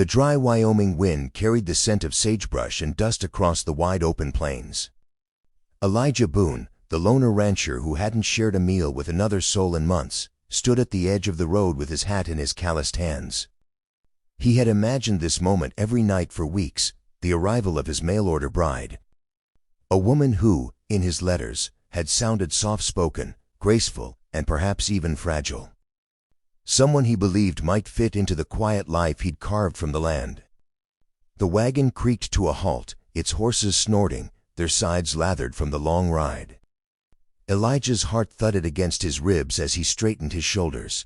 The dry Wyoming wind carried the scent of sagebrush and dust across the wide open plains. Elijah Boone, the loner rancher who hadn't shared a meal with another soul in months, stood at the edge of the road with his hat in his calloused hands. He had imagined this moment every night for weeks, the arrival of his mail-order bride. A woman who, in his letters, had sounded soft-spoken, graceful, and perhaps even fragile. Someone he believed might fit into the quiet life he'd carved from the land. The wagon creaked to a halt, its horses snorting, their sides lathered from the long ride. Elijah's heart thudded against his ribs as he straightened his shoulders.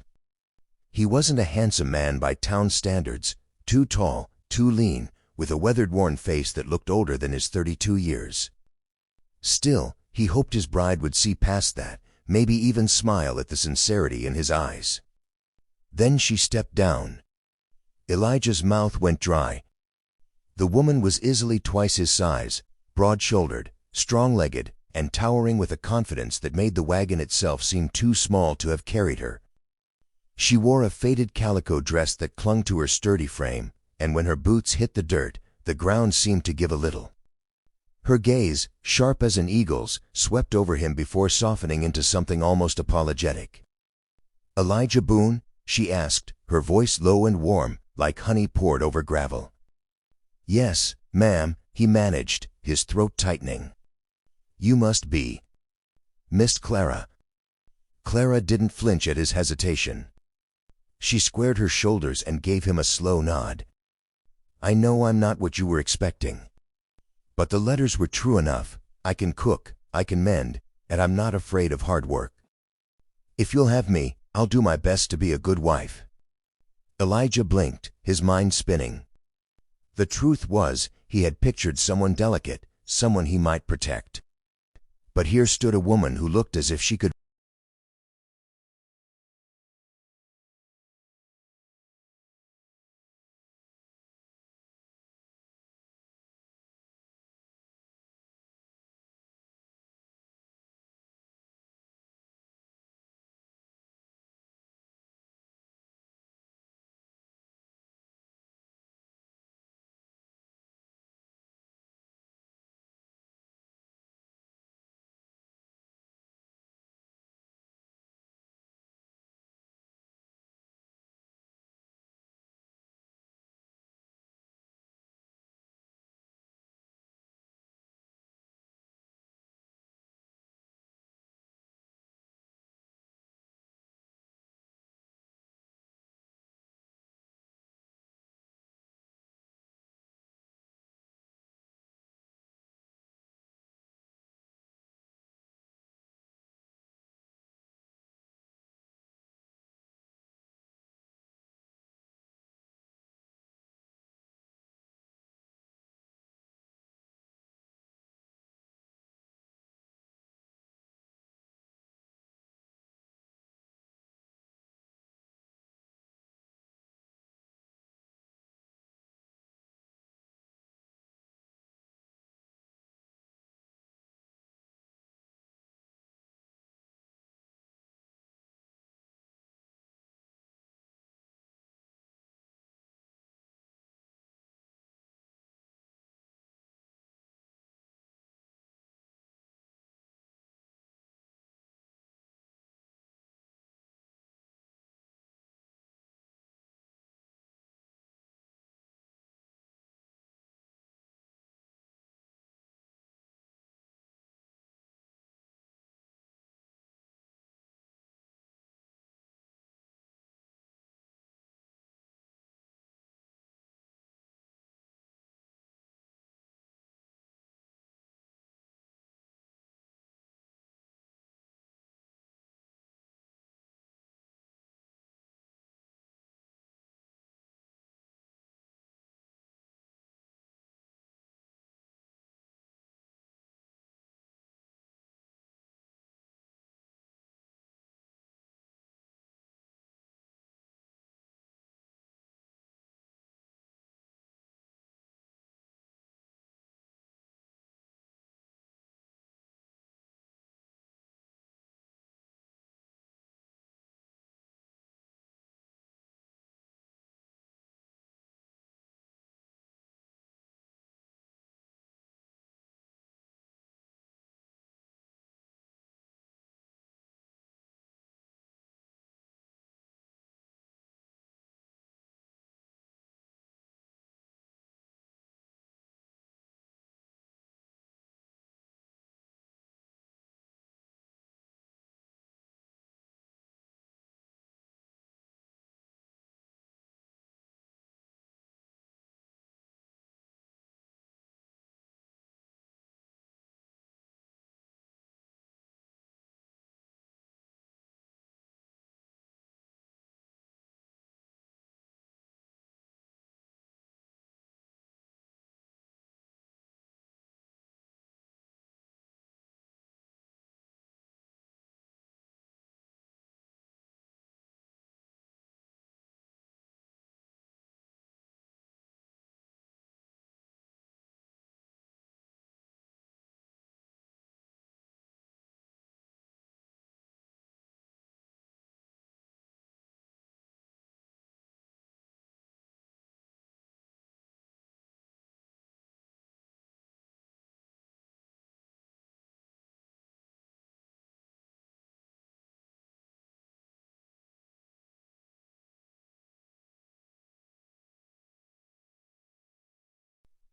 He wasn't a handsome man by town standards, too tall, too lean, with a weathered-worn face that looked older than his 32 years. Still, he hoped his bride would see past that, maybe even smile at the sincerity in his eyes. Then she stepped down. Elijah's mouth went dry. The woman was easily twice his size, broad-shouldered, strong-legged, and towering with a confidence that made the wagon itself seem too small to have carried her. She wore a faded calico dress that clung to her sturdy frame, and when her boots hit the dirt, the ground seemed to give a little. Her gaze, sharp as an eagle's, swept over him before softening into something almost apologetic. "Elijah Boone?" she asked, her voice low and warm, like honey poured over gravel. "Yes, ma'am," he managed, his throat tightening. "You must be Miss Clara." Clara didn't flinch at his hesitation. She squared her shoulders and gave him a slow nod. "I know I'm not what you were expecting. But the letters were true enough. I can cook, I can mend, and I'm not afraid of hard work. If you'll have me, I'll do my best to be a good wife." Elijah blinked, his mind spinning. The truth was, he had pictured someone delicate, someone he might protect. But here stood a woman who looked as if she could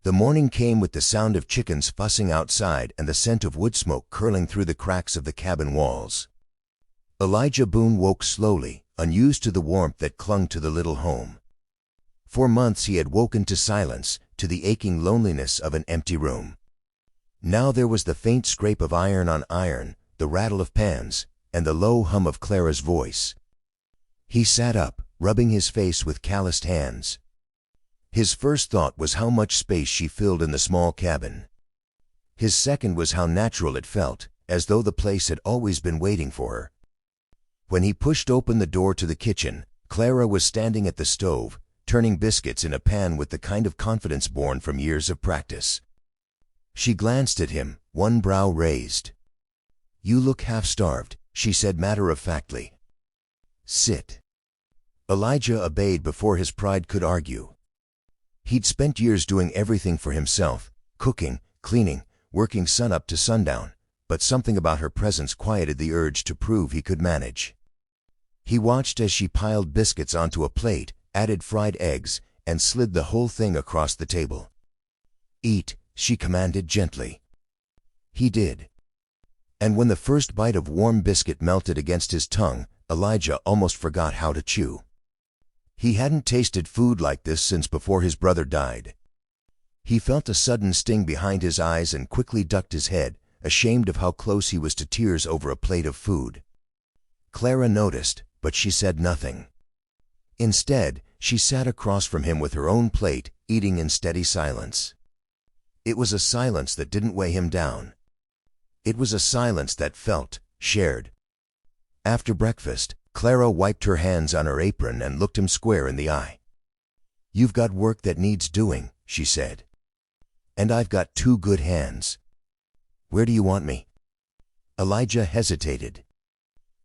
The morning came with the sound of chickens fussing outside and the scent of wood smoke curling through the cracks of the cabin walls. Elijah Boone woke slowly, unused to the warmth that clung to the little home. For months he had woken to silence, to the aching loneliness of an empty room. Now there was the faint scrape of iron on iron, the rattle of pans, and the low hum of Clara's voice. He sat up, rubbing his face with calloused hands. His first thought was how much space she filled in the small cabin. His second was how natural it felt, as though the place had always been waiting for her. When he pushed open the door to the kitchen, Clara was standing at the stove, turning biscuits in a pan with the kind of confidence born from years of practice. She glanced at him, one brow raised. "You look half-starved," she said matter-of-factly. "Sit." Elijah obeyed before his pride could argue. He'd spent years doing everything for himself, cooking, cleaning, working sunup to sundown, but something about her presence quieted the urge to prove he could manage. He watched as she piled biscuits onto a plate, added fried eggs, and slid the whole thing across the table. "Eat," she commanded gently. He did. And when the first bite of warm biscuit melted against his tongue, Elijah almost forgot how to chew. He hadn't tasted food like this since before his brother died. He felt a sudden sting behind his eyes and quickly ducked his head, ashamed of how close he was to tears over a plate of food. Clara noticed, but she said nothing. Instead, she sat across from him with her own plate, eating in steady silence. It was a silence that didn't weigh him down. It was a silence that felt shared. After breakfast, Clara wiped her hands on her apron and looked him square in the eye. "You've got work that needs doing," she said. "And I've got two good hands. Where do you want me?" Elijah hesitated.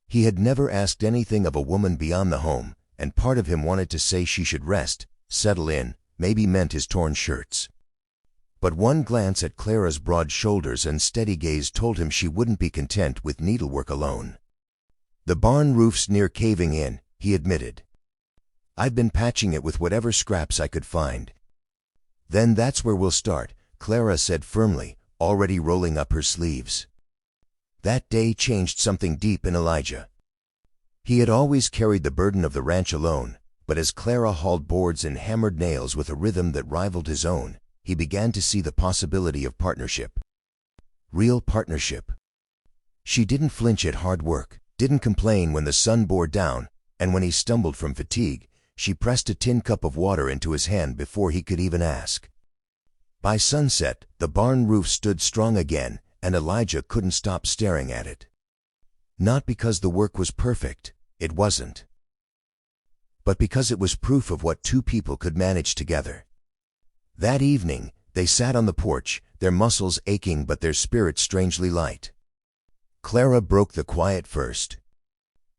He had never asked anything of a woman beyond the home, and part of him wanted to say she should rest, settle in, maybe meant his torn shirts. But one glance at Clara's broad shoulders and steady gaze told him she wouldn't be content with needlework alone. "The barn roof's near caving in," he admitted. "I've been patching it with whatever scraps I could find." "Then that's where we'll start," Clara said firmly, already rolling up her sleeves. That day changed something deep in Elijah. He had always carried the burden of the ranch alone, but as Clara hauled boards and hammered nails with a rhythm that rivaled his own, he began to see the possibility of partnership. Real partnership. She didn't flinch at hard work, didn't complain when the sun bore down, and when he stumbled from fatigue, she pressed a tin cup of water into his hand before he could even ask. By sunset, the barn roof stood strong again, and Elijah couldn't stop staring at it. Not because the work was perfect, it wasn't. But because it was proof of what two people could manage together. That evening, they sat on the porch, their muscles aching but their spirits strangely light. Clara broke the quiet first.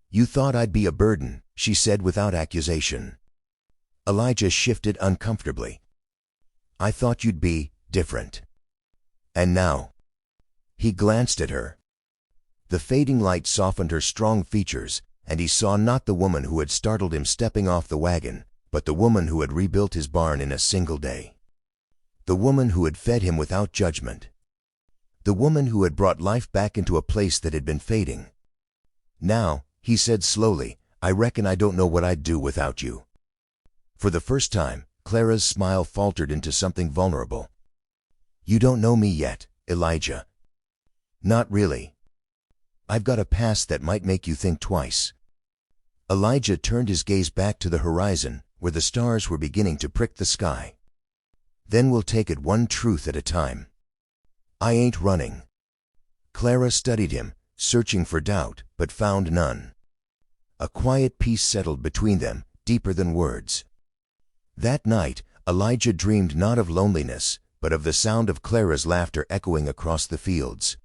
"You thought I'd be a burden," she said without accusation. Elijah shifted uncomfortably. "I thought you'd be different." "And now?" He glanced at her. The fading light softened her strong features, and he saw not the woman who had startled him stepping off the wagon, but the woman who had rebuilt his barn in a single day. The woman who had fed him without judgment. The woman who had brought life back into a place that had been fading. "Now," he said slowly, "I reckon I don't know what I'd do without you." For the first time, Clara's smile faltered into something vulnerable. "You don't know me yet, Elijah." "Not really. I've got a past that might make you think twice." Elijah turned his gaze back to the horizon, where the stars were beginning to prick the sky. "Then we'll take it one truth at a time. I ain't running." Clara studied him, searching for doubt, but found none. A quiet peace settled between them, deeper than words. That night, Elijah dreamed not of loneliness, but of the sound of Clara's laughter echoing across the fields.